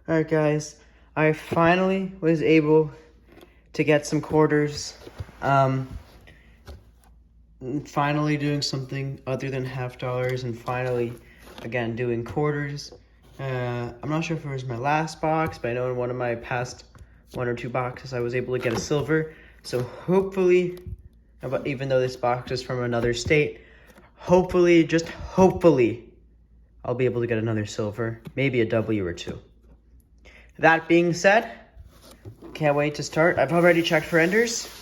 Alright guys, I finally was able to get some quarters. Finally doing something other than half dollars and finally, again, doing quarters. I'm not sure if it was my last box, but I know in one of my past 1 or 2 boxes I was able to get a silver. So hopefully, even though this box is from another state, hopefully, just hopefully, I'll be able to get another silver, maybe a W or 2. That being said, can't wait to start. I've already checked for enders.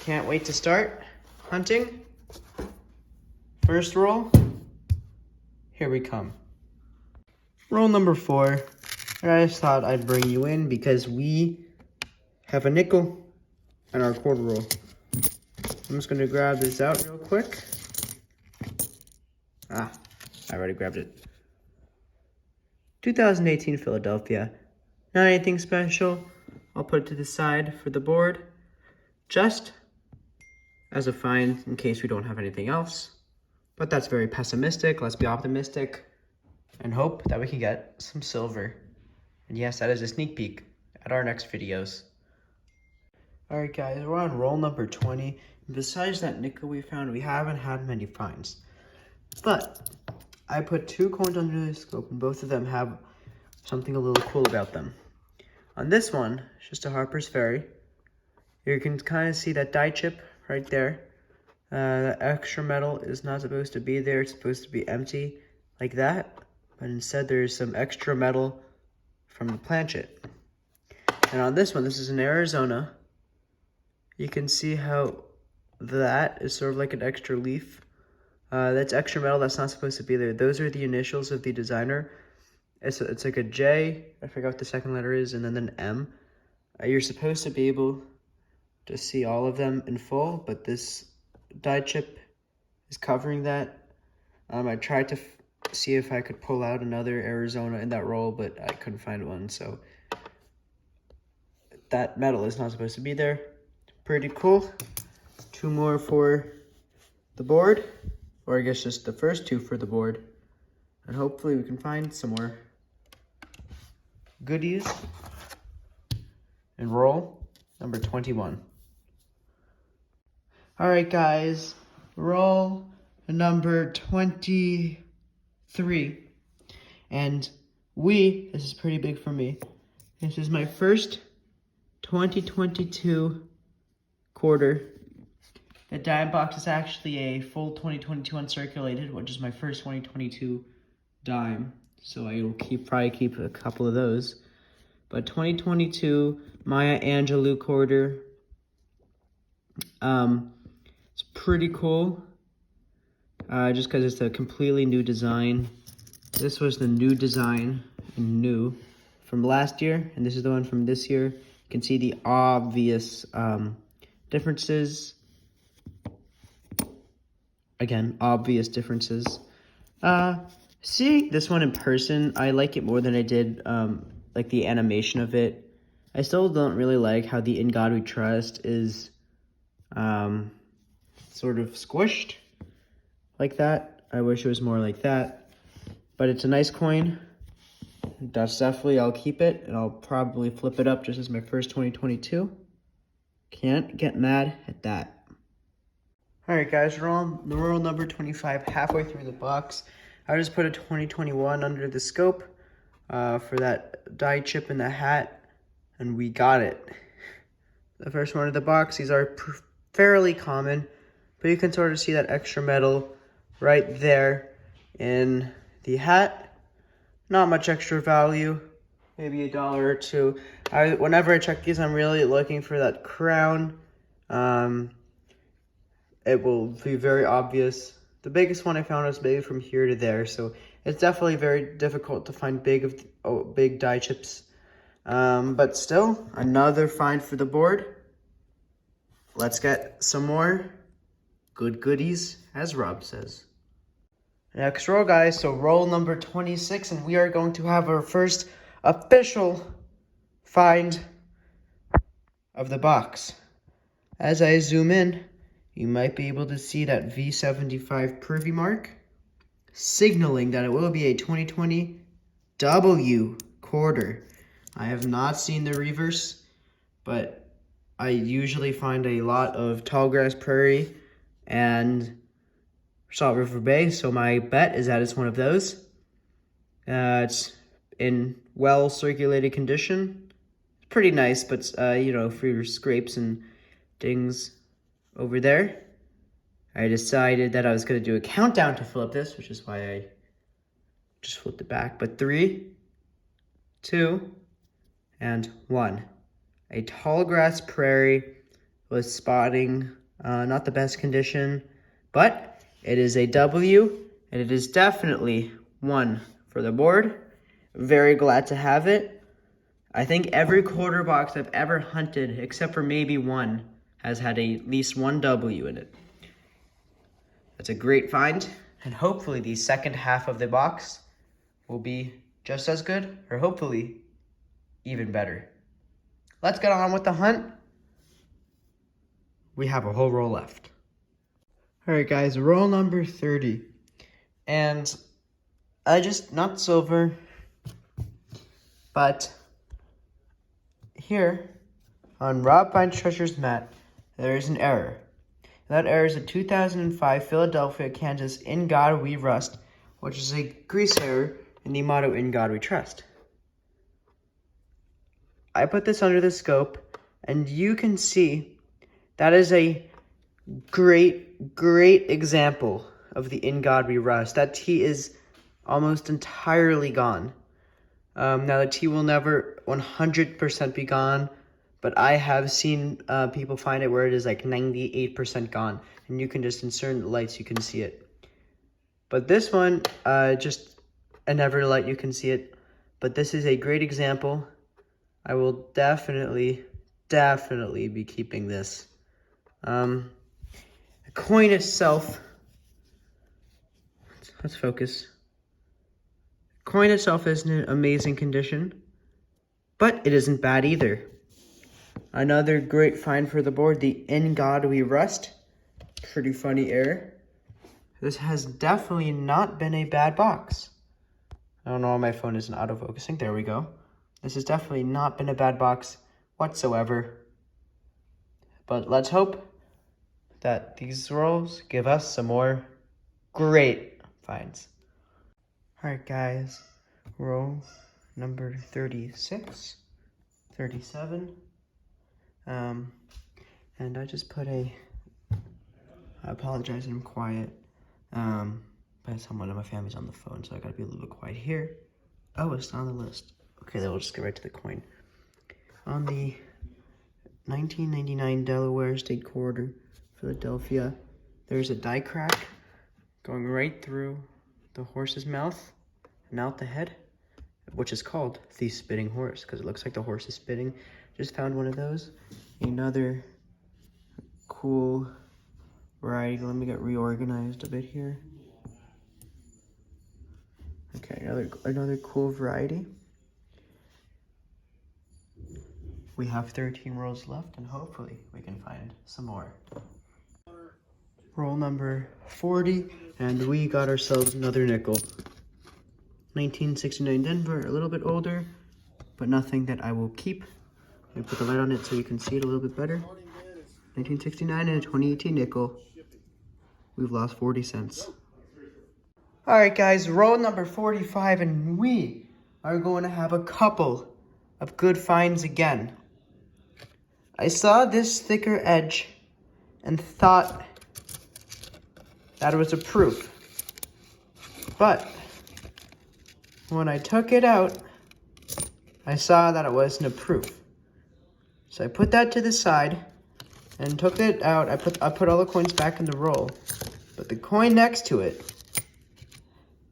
Can't wait to start hunting. First roll. Here we come. Roll number 4. And I just thought I'd bring you in because we have a nickel in our quarter roll. I'm just going to grab this out real quick. I already grabbed it. 2018 Philadelphia. Not anything special. I'll put it to the side for the board, just as a find in case we don't have anything else. But that's very pessimistic. Let's be optimistic and hope that we can get some silver. And yes, that is a sneak peek at our next videos. Alright guys, we're on roll number 20. Besides that nickel we found, we haven't had many finds. But I put 2 coins under the scope and both of them have something a little cool about them. On this one, it's just a Harper's Ferry. You can kind of see that die chip right there. The extra metal is not supposed to be there. It's supposed to be empty like that. But instead there's some extra metal from the planchet. And on this one, this is in Arizona. You can see how that is sort of like an extra leaf. That's extra metal that's not supposed to be there. Those are the initials of the designer. It's like a J, I forgot what the second letter is, and then an M. You're supposed to be able to see all of them in full, but this die chip is covering that. I tried to see if I could pull out another Arizona in that roll, but I couldn't find one, so that metal is not supposed to be there. Pretty cool. 2 more for the board, or I guess just the first 2 for the board, and hopefully we can find some more goodies and roll number 21. All right, guys, roll number 23. And this is pretty big for me. This is my first 2022 quarter. The dime box is actually a full 2022 uncirculated, which is my first 2022 dime. So I will probably keep a couple of those. But 2022 Maya Angelou quarter. It's pretty cool. Just because it's a completely new design. This was the new design, new, from last year, and this is the one from this year. You can see the obvious differences. Again, obvious differences. Seeing this one in person, I like it more than I did like the animation of it. I still don't really like how the In God We Trust is sort of squished like that. I wish it was more like that. But it's a nice coin. That's definitely, I'll keep it, and I'll probably flip it up just as my first 2022. Can't get mad at that. Alright guys, we're on the roll number 25, halfway through the box. I just put a 2021 under the scope for that die chip in the hat, and we got it. The first one of the box, these are fairly common, but you can sort of see that extra metal right there in the hat. Not much extra value, maybe $1 or 2. Whenever I check these, I'm really looking for that crown. It will be very obvious. The biggest one I found was maybe from here to there, so it's definitely very difficult to find big die chips. But still, another find for the board. Let's get some more good goodies, as Rob says. Next roll, guys, so roll number 26, and we are going to have our first official find of the box. As I zoom in, you might be able to see that V75 privy mark, signaling that it will be a 2020 W quarter. I have not seen the reverse, but I usually find a lot of Tallgrass Prairie and Salt River Bay, so my bet is that it's one of those. It's in well circulated condition. It's pretty nice, but you know, for your scrapes and dings over there. I decided that I was going to do a countdown to flip this, which is why I just flipped it back. But 3, 2, and 1. A Tallgrass Prairie was spotting, not the best condition, but it is a W, and it is definitely 1 for the board. Very glad to have it. I think every quarter box I've ever hunted, except for maybe one, has had at least 1 W in it. That's a great find, and hopefully the second half of the box will be just as good, or hopefully even better. Let's get on with the hunt. We have a whole roll left. All right, guys, roll number 30. And not silver, but here on Rob Finds Treasures mat, there is an error. That error is a 2005 Philadelphia, Kansas In God We Rust, which is a grease error in the motto In God We Trust. I put this under the scope, and you can see that is a great example of the In God We Rust. That T is almost entirely gone. Now the T will never 100% be gone, but I have seen people find it where it is like 98% gone, and you can just in certain lights you can see it. But this one, just in every light you can see it. But this is a great example. I will definitely be keeping this. The coin itself, let's focus. The coin itself is in amazing condition, but it isn't bad either. Another great find for the board, the In God We Rust. Pretty funny error. This has definitely not been a bad box. I don't know why my phone isn't auto-focusing. There we go. This has definitely not been a bad box whatsoever. But let's hope that these rolls give us some more great finds. Alright guys, roll number 36, 37. And I just put I apologize, I'm quiet. But someone in my family's on the phone, so I gotta be a little bit quiet here. Oh, it's not on the list. Okay, then we'll just get right to the coin. On the 1999 Delaware State Quarter, Philadelphia, there's a die crack going right through the horse's mouth and out the head, which is called the spitting horse because it looks like the horse is spitting. Just found one of those. Another cool variety. Let me get reorganized a bit here. Okay, another cool variety. We have 13 rolls left, and hopefully we can find some more. Roll number 40, and we got ourselves another nickel. 1969 Denver, a little bit older, but nothing that I will keep. Let me put the light on it so you can see it a little bit better. 1969 and a 2018 nickel. We've lost 40 cents. All right, guys, roll number 45, and we are going to have a couple of good finds again. I saw this thicker edge and thought that it was a proof. But when I took it out, I saw that it wasn't a proof. So I put that to the side and took it out. I put all the coins back in the roll. But the coin next to it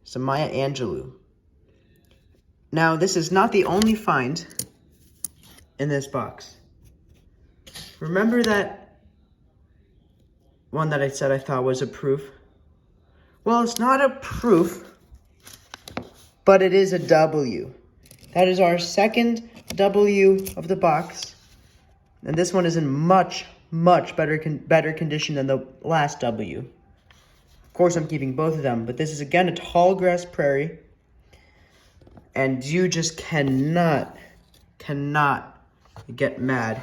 is a Maya Angelou. Now, this is not the only find in this box. Remember that one that I said I thought was a proof? Well, it's not a proof, but it is a W. That is our second W of the box. And this one is in much better condition than the last W. Of course, I'm keeping both of them, but this is again a Tallgrass Prairie. And you just cannot get mad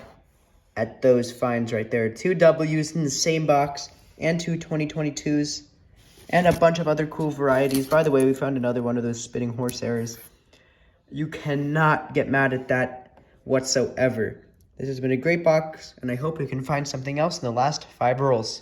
at those finds right there. 2 W's in the same box and 2 2022s and a bunch of other cool varieties. By the way, we found another one of those spitting horse errors. You cannot get mad at that whatsoever. This has been a great box, and I hope we can find something else in the last 5 rolls.